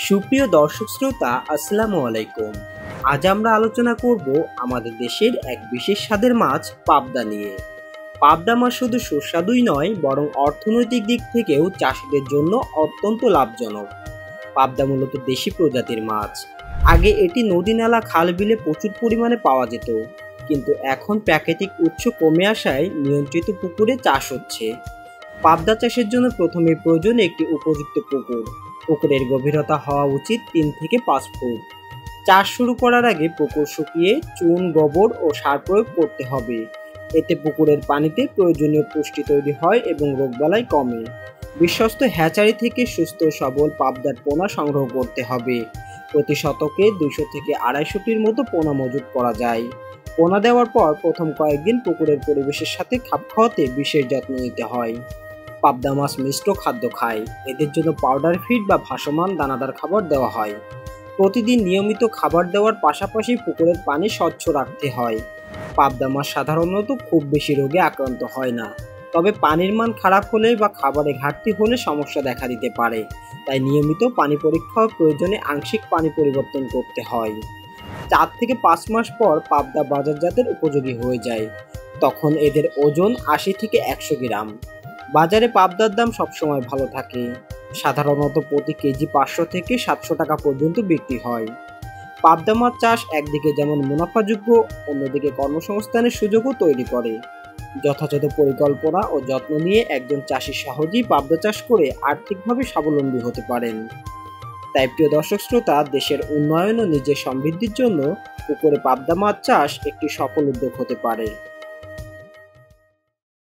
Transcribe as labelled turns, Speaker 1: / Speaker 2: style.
Speaker 1: সুপ্রিয় দর্শক শ্রোতা, আসসালামু আলাইকুম। আজ আমরা আলোচনা করব আমাদের দেশের এক বিশেষ স্বাদের মাছ পাবদা নিয়ে। পাবদা মাছ শুধু সুস্বাদুই নয়, বরং অর্থনৈতিক দিক থেকেও চাষিদের জন্য অত্যন্ত লাভজনক। পাবদা মূলত দেশি প্রজাতির মাছ। আগে এটি নদী, নালা, খাল, বিলে প্রচুর পরিমাণে পাওয়া যেত, কিন্তু এখন প্রাকৃতিক উৎস কমে আসায় নিয়ন্ত্রিত পুকুরে চাষ হচ্ছে। পাবদা চাষের জন্য প্রথমে প্রয়োজন একটি উপযুক্ত পুকুর। পুকুরের গভীরতা হওয়া উচিত 3 থেকে 5 ফুট। চাষ শুরু করার আগে পুকুর শুকিয়ে চুন, গোবর ও সার প্রয়োগ করতে হবে। এতে পুকুরের পানিতে প্রয়োজনীয় পুষ্টি তৈরি হয় এবং রোগবালাই কমে। বিশ্বস্ত হ্যাচারি থেকে সুস্থ সবল পাবদার পোনা সংগ্রহ করতে হবে। প্রতি শতকে 200 থেকে 250টির মতো পোনা মজুত করা যায়। পোনা দেওয়ার পর প্রথম কয়েকদিন পুকুরের পরিবেশের সাথে খাপ খাওয়াতে বিশেষ যত্ন নিতে হয়। পাবদা মাছ মিশ্র খাদ্য খায়। এদের জন্য পাউডার ফিড বা ভাসমান দানাদার খাবার দেওয়া হয়। প্রতিদিন নিয়মিত খাবার দেওয়ার পাশাপাশি পুকুরের পানি স্বচ্ছ রাখতে হয়। পাবদা মাছ সাধারণত খুব বেশি রোগে আক্রান্ত হয় না, তবে পানির মান খারাপ হলে বা খাবারে ঘাটতি হলে সমস্যা দেখা দিতে পারে। তাই নিয়মিত পানি পরীক্ষা ও প্রয়োজনে আংশিক পানি পরিবর্তন করতে হয়। 4 থেকে 5 মাস পর পাবদা বাজারজাতের উপযোগী হয়ে যায়। তখন এদের ওজন 80 থেকে 100 গ্রাম। বাজারে পাবদার দাম সবসময় ভালো থাকে। সাধারণত প্রতি কেজি 500 থেকে 700 টাকা পর্যন্ত বিক্রি হয়। পাবদা মাছ চাষ একদিকে যেমন মুনাফাযোগ্য, অন্যদিকে কর্মসংস্থানের সুযোগও তৈরি করে। যথাযথ পরিকল্পনা ও যত্ন নিয়ে একজন চাষি সহজেই পাবদা চাষ করে আর্থিকভাবে স্বাবলম্বী হতে পারেন। তাই প্রিয় দর্শক শ্রোতা, দেশের উন্নয়ন ও নিজের সমৃদ্ধির জন্য পুকুরে পাবদা মাছ চাষ একটি সফল উদ্যোগ হতে পারে।